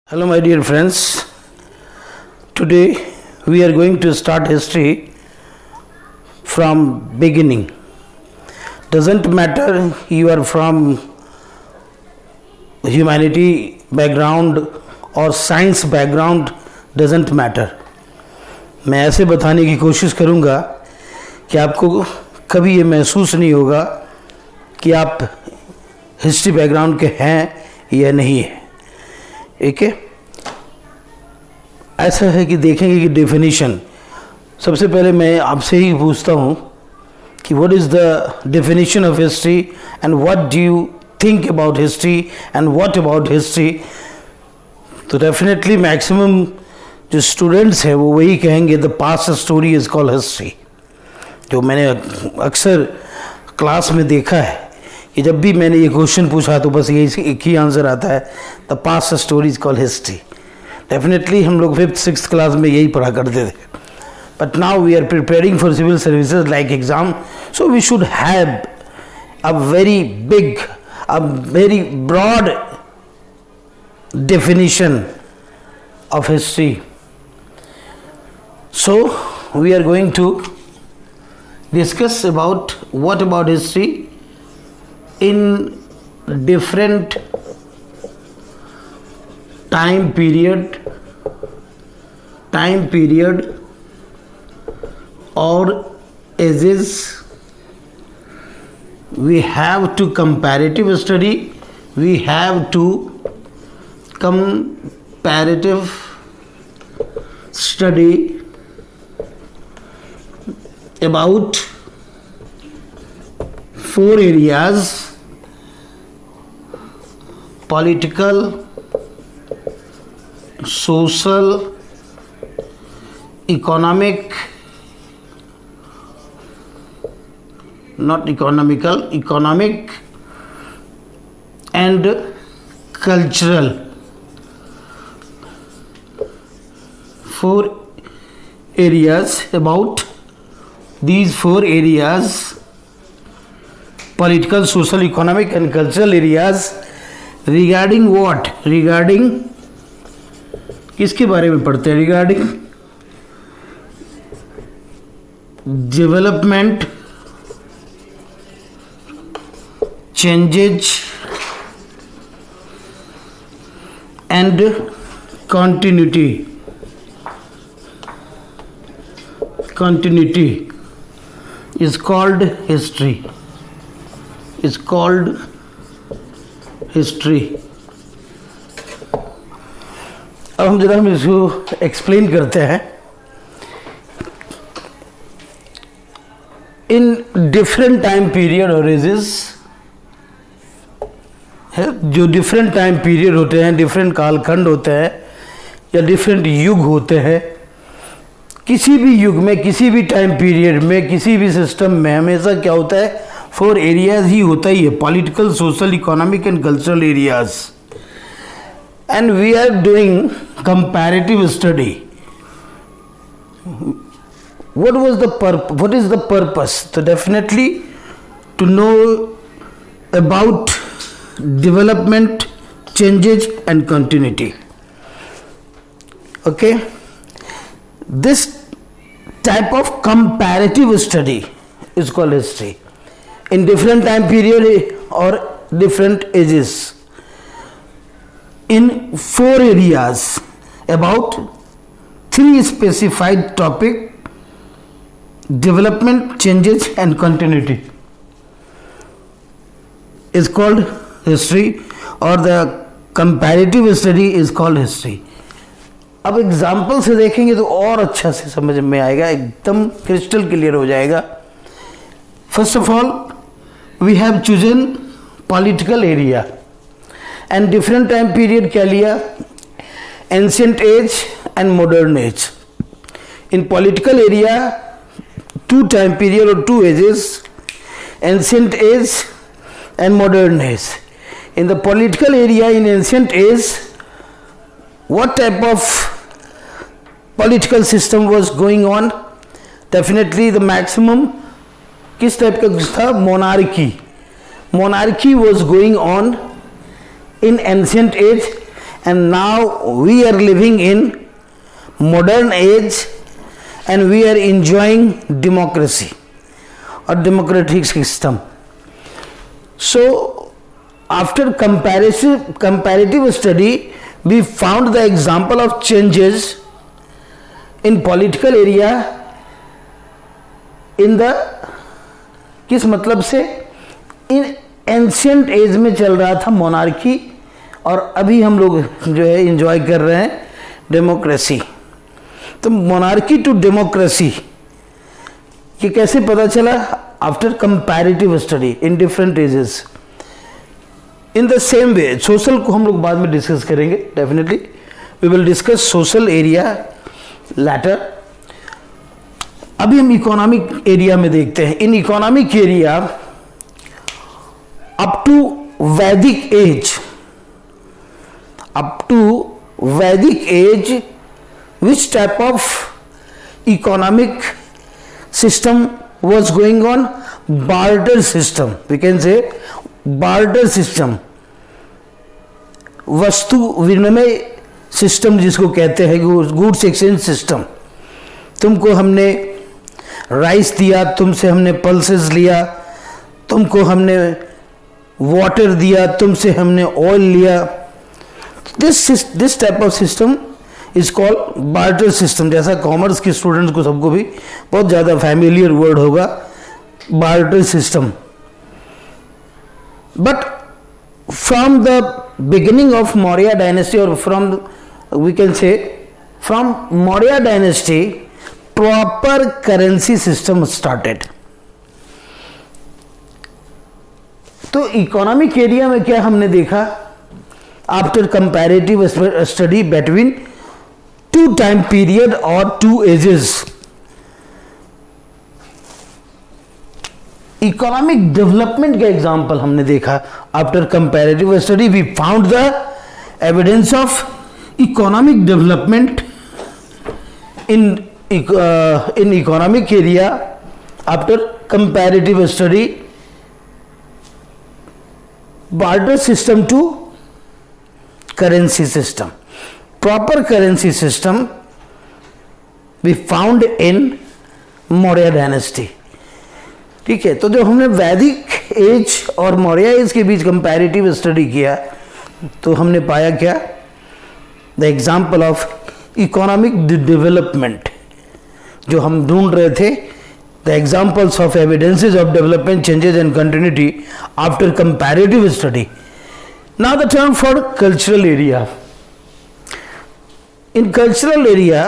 Hello, my dear friends. Today we are going to start history from beginning. Doesn't matter you are from humanity background or science background, doesn't matter. मैं ऐसे बताने की कोशिश करूँगा कि आपको कभी ये महसूस नहीं होगा कि आप हिस्ट्री बैकग्राउंड के हैं या नहीं है. ठीक है. ऐसा है कि देखेंगे कि डेफिनेशन. सबसे पहले मैं आपसे ही पूछता हूँ कि what is the definition of history and what do you think about history and what about history. तो डेफिनेटली मैक्सिमम जो स्टूडेंट्स हैं वो वही कहेंगे the past story is called history. जो मैंने अक्सर क्लास में देखा है कि जब भी मैंने ये क्वेश्चन पूछा तो बस यही एक ही आंसर आता है, the past story is called history. Definitely हम लोग 5th 6th क्लास में यही पढ़ा करते थे. But now we are preparing for civil services like exam, so we should have a very big, a very broad definition of history. So we are going to discuss about what about history in different time period or ages. We have to comparative study, we have to comparative study about 4 areas: political, social, economic, not economical, economic and cultural. 4 areas. About these 4 areas, political, social, economic and cultural areas, regarding what? Regarding किसके बारे में पढ़ते हैं? Regarding development, changes and continuity. Continuity is called history. Is called history. अब हम जरा इसको explain करते हैं. इन डिफरेंट टाइम पीरियड और एजेस है, जो डिफरेंट टाइम पीरियड होते हैं, डिफरेंट कालखंड होते हैं या डिफरेंट युग होते हैं. किसी भी युग में, किसी भी टाइम पीरियड में, किसी भी सिस्टम में हमेशा क्या होता है? 4 एरियाज ही होता ही है: political, social, economic and cultural areas. And we are doing comparative study. what is the purpose? So definitely to know about development, changes and continuity. Okay, this type of comparative study is called history in different time period or different ages in 4 areas about 3 specified topic: development, changes and continuity is called history, or the comparative study is called history. अब example से देखेंगे तो और अच्छा से समझ में आएगा, एकदम क्रिस्टल क्लियर हो जाएगा. First of all we have chosen political area and different time period क्या लिया? Ancient age and modern age. In political area 2 time period or 2 ages: ancient age and modern age. In the political area, in ancient age, what type of political system was going on? Definitely the maximum किस type का था? monarchy was going on in ancient age and now we are living in modern age and we are enjoying democracy or democratic system. So after comparative study, we found the example of changes in political area in the, किस मतलब से, in ancient as में चल रहा था monarchy और अभी हम लोग जो है एंजॉय कर रहे हैं डेमोक्रेसी. तो मोनार्की टू डेमोक्रेसी ये कैसे पता चला? After comparative study in different ages. In the same way social को हम लोग बाद में डिस्कस करेंगे. Definitely we will discuss social area later. अभी हम इकोनॉमिक एरिया में देखते हैं. In economic area up to Vedic age which type of economic system was going on? Barter system. We can say barter system, वस्तु विनिमय system जिसको कहते हैं, गुड्स एक्सचेंज सिस्टम. तुमको हमने राइस दिया, तुमसे हमने पल्सेस लिया, तुमको हमने वाटर दिया, तुमसे हमने ऑयल लिया. This type of system is called barter system. जैसा कॉमर्स के स्टूडेंट्स को सबको भी बहुत ज़्यादा फैमिलियर वर्ड होगा barter system. But from the beginning of Maurya dynasty और from we can say from Maurya dynasty proper currency system started. तो इकोनॉमिक एरिया में क्या हमने देखा? After comparative study between two time period और टू एजेस, इकोनॉमिक डेवलपमेंट का example हमने देखा. After comparative study we found the evidence of economic development in economic area after comparative study. Barter system to currency system. Proper currency system we found in Maurya dynasty. ठीक है. तो जो हमने वैदिक as और मौर्य एज के बीच कंपैरेटिव स्टडी किया तो हमने पाया क्या? The example of economic development जो हम ढूंढ रहे थे. The examples of evidences of development changes and continuity after comparative study. Now the term for cultural area. In cultural area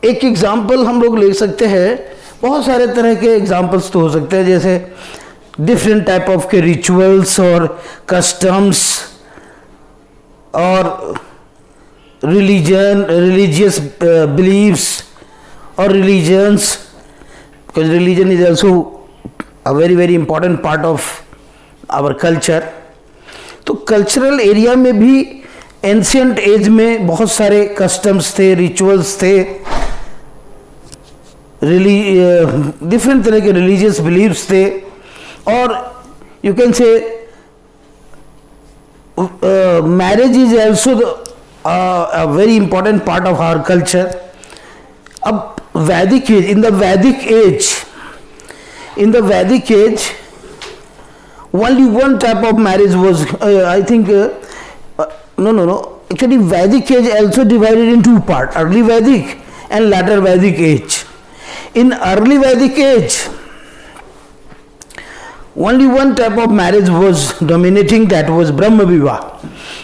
एक एग्जाम्पल हम लोग ले सकते हैं. बहुत सारे तरह के एग्जाम्पल्स तो हो सकते हैं, जैसे डिफरेंट टाइप ऑफ के रिचुअल्स और कस्टम्स और रिलीजियस बिलीव्स और religions, because religion is also a very very important part of our culture. तो कल्चरल एरिया में भी एंशियंट एज में बहुत सारे कस्टम्स थे, रिचुअल्स थे, डिफरेंट तरह के रिलीजियस बिलीव्स थे. और you can say marriage is also a very important part of our culture. अब वैदिक as, in the Vedic age only one type of marriage was I think no actually Vedic age also divided in two parts, early Vedic and later Vedic age. In early Vedic age only one type of marriage was dominating, that was Brahma Vivah.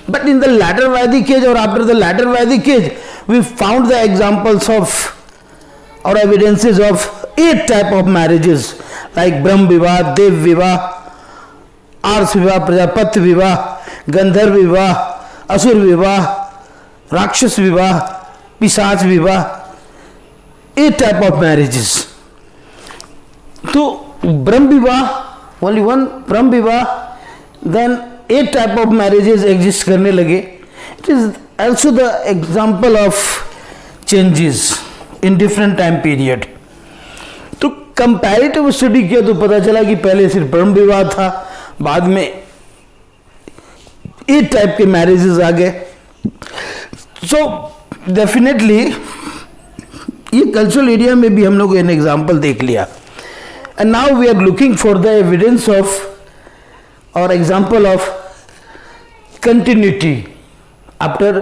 But in the latter Vedic age or after the latter Vedic age, we found the examples of or evidences of 8 type of marriages like Brahma Vivah, Dev Vivah, Ars Vivah, Prajapati Vivah, Gandharv Vivah, Asur Vivah, Rakshas Vivah, Pisach Vivah, 8 type of marriages. So Brahma Vivah, only one Brahma Vivah, then 8 type of marriages exist करने लगे. It is also the example of changes in different time period. तो comparative study किया तो पता चला कि पहले सिर्फ ब्रह्म विवाह था, बाद में ये टाइप के मैरिजेस आ गए. सो डेफिनेटली ये कल्चरल एरिया में भी हम लोग एन एग्जाम्पल देख लिया. And now we are looking for the evidence of और example of continuity after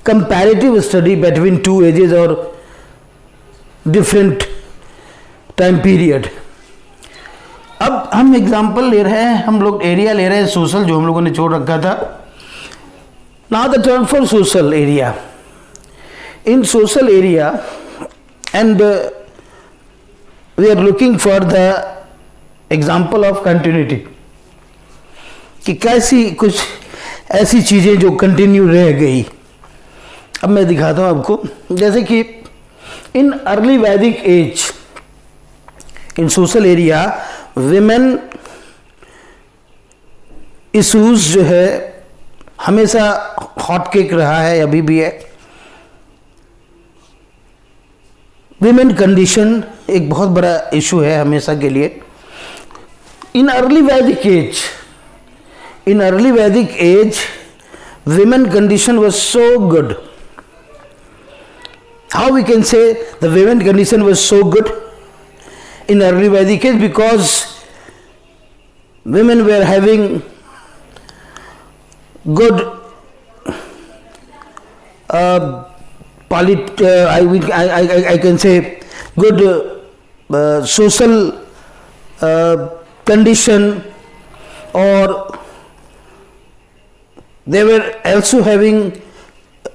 comparative study between two ages और डिफरेंट टाइम पीरियड. अब हम एग्जाम्पल ले रहे हैं, हम लोग एरिया ले रहे हैं सोशल, जो हम लोगों ने छोड़ रखा था. Now the term for social area. In social area and we are looking for the example of continuity, कि कैसी कुछ ऐसी चीज़ें जो कंटिन्यू रह गई. अब मैं दिखाता हूँ आपको. जैसे कि in early Vedic age in social area women issues जो है हमेशा हॉट केक रहा है, अभी भी है. विमेन कंडीशन एक बहुत बड़ा इशू है हमेशा के लिए. इन early Vedic as women condition was so good. How we can say the women condition was so good in early Vedic age? Because women were having good I can say good social condition, or they were also having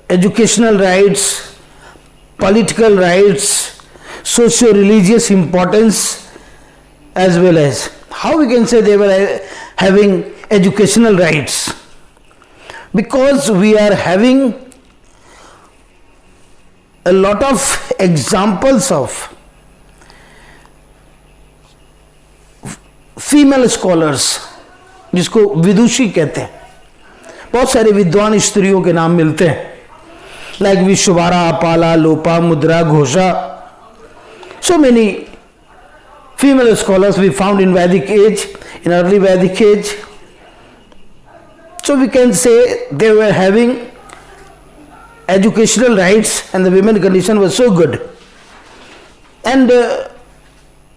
educational rights, political rights, socio-religious importance as well as. How we can say they were having educational rights? Because we are having a lot of examples of female scholars, जिसको विदुषी कहते हैं. बहुत सारे विद्वान स्त्रियों के नाम मिलते हैं, like विश्ववारा, Apala, Lopa, Mudra, Ghosha. So many female scholars we found in Vedic age, in early Vedic age. So we can say they were having educational rights and the women condition was so good. And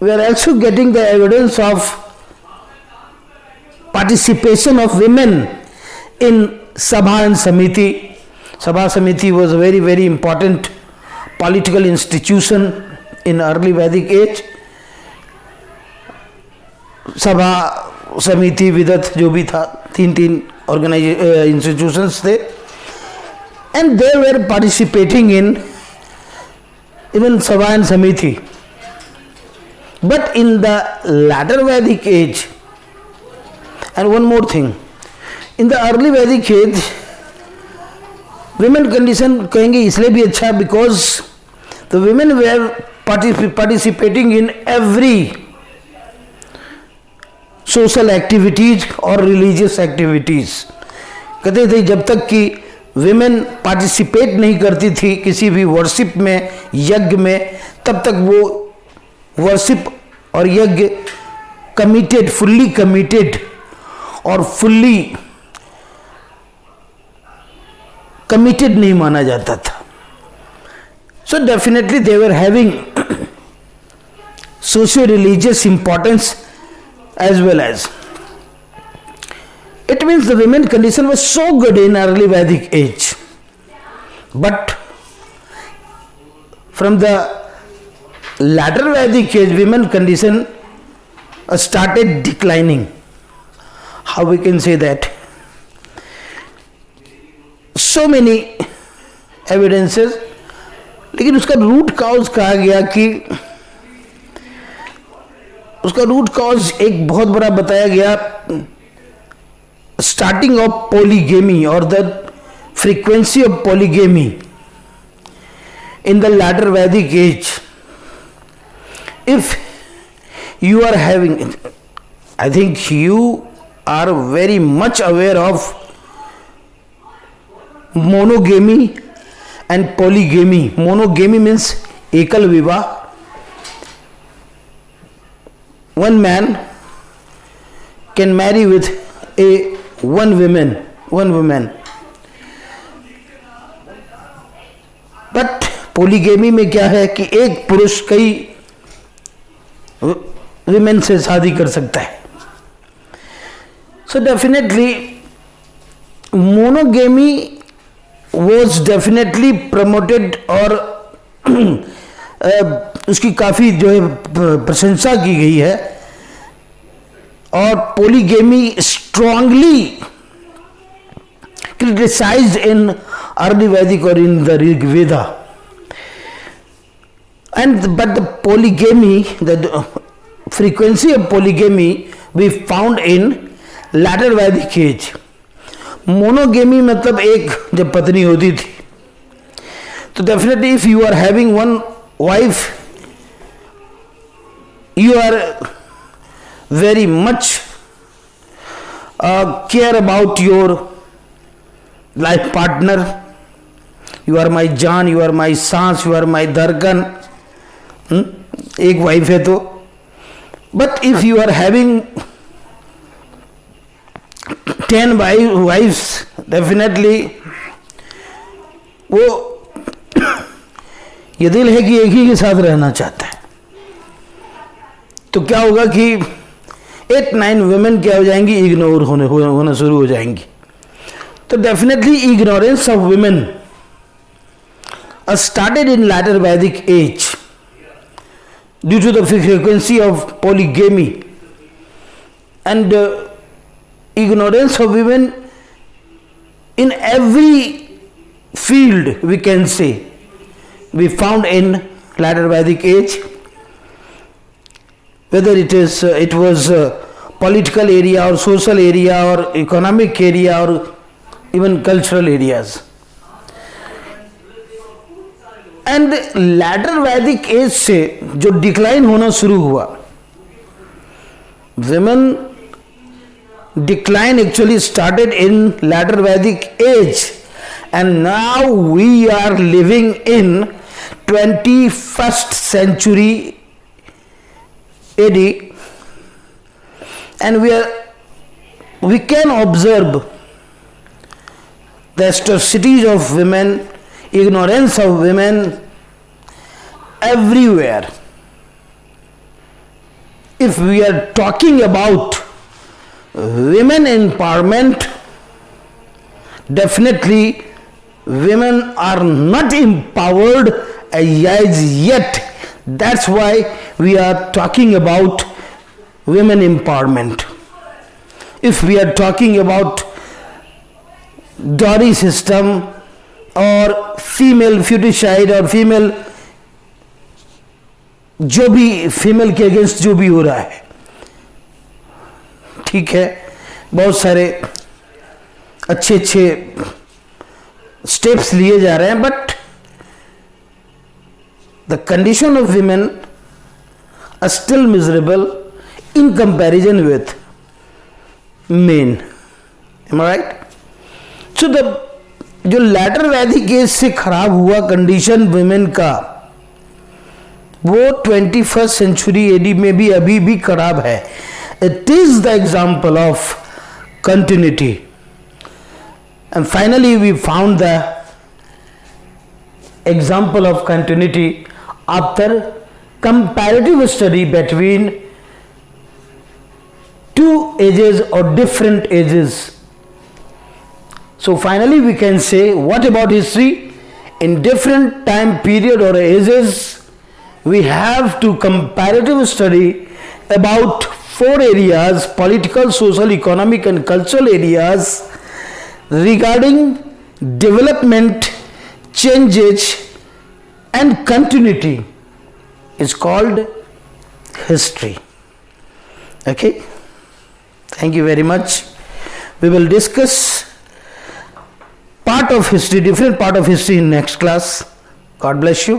we are also getting the evidence of participation of women in Sabha and Samiti. Sabha Samiti was a very, very important political institution in early Vedic age. Sabha, Samiti, Vidat जो भी था, तीन institutions थे. And they were participating in even Sabha and Samiti. But in the latter Vedic age, and one more thing, in the early Vedic age, women condition कहेंगे इसलिए भी अच्छा, because the women were participating in every social activities or religious activities. कहते थे जब तक कि women participate नहीं करती थी किसी भी वर्शिप में, यज्ञ में, तब तक वो वर्शिप और यज्ञ कमिटेड, फुल्ली कमिटेड और फुल्ली कमिटेड नहीं माना जाता था. So definitely they were having socio religious importance as well as. It means the women condition was so good in early Vedic age, but from the latter Vedic age, women condition started declining. How we can say that? So many evidences, लेकिन उसका root cause कहा गया कि उसका root cause एक बहुत बड़ा बताया गया, starting of polygamy or the frequency of polygamy in the latter Vedic age. If you are having, I think you are very much aware of monogamy and polygamy. Monogamy means ekal vivah. One man can marry with one woman, one woman. But polygamy में क्या है कि एक पुरुष कई women से शादी कर सकता है. So definitely monogamy was definitely promoted और उसकी काफ़ी जो है प्रशंसा की गई है, और polygamy strongly criticized in early Vedic or in the Rig Veda. But the polygamy, the frequency of polygamy we found in latter Vedic age. Monogamy मतलब एक जब पत्नी होती थी, तो definitely if you are having one wife, you are very much care about your life partner. You are my जान, you are माई सांस, you are माई धड़कन. एक वाइफ है तो. But if you are having 10 wifes, definitely वो ये दिल है कि एक ही के साथ रहना चाहता है. तो क्या होगा कि 8-9 वुमेन क्या हो जाएंगी, इग्नोर होना शुरू हो जाएंगी. So definitely ignorance of women started in latter Vedic age due to the frequency of polygamy, and ignorance of women in every field, we can say, we found in latter Vedic age, whether it was political area or social area or economic area or even cultural areas. And latter Vedic age से जो decline होना शुरू हुआ, women decline actually started in latter Vedic age, and now we are living in 21st century AD, and we can observe the atrocities of women, ignorance of women everywhere. If we are talking about women empowerment, definitely women are not empowered as yet. That's why we are talking about women empowerment. If we are talking about dowry system और female फ्यूटिसाइड और female जो भी female के against जो भी हो रहा है, ठीक है, बहुत सारे अच्छे स्टेप्स लिए जा रहे हैं, but the condition of women are still miserable in comparison with men. Am I right? So जो लैटर वैदिक एज से खराब हुआ कंडीशन वुमेन का, वो 21st सेंचुरी एडी में भी अभी भी खराब है. It is the example of continuity. And finally we found the example of continuity after comparative study between two ages और different ages. So finally we can say, what about history? In different time period or ages, we have to comparative study about 4 areas: political, social, economic and cultural areas regarding development, changes and continuity. Is called history. Okay, thank you very much. We will discuss part of history, different part of history in next class. God bless you.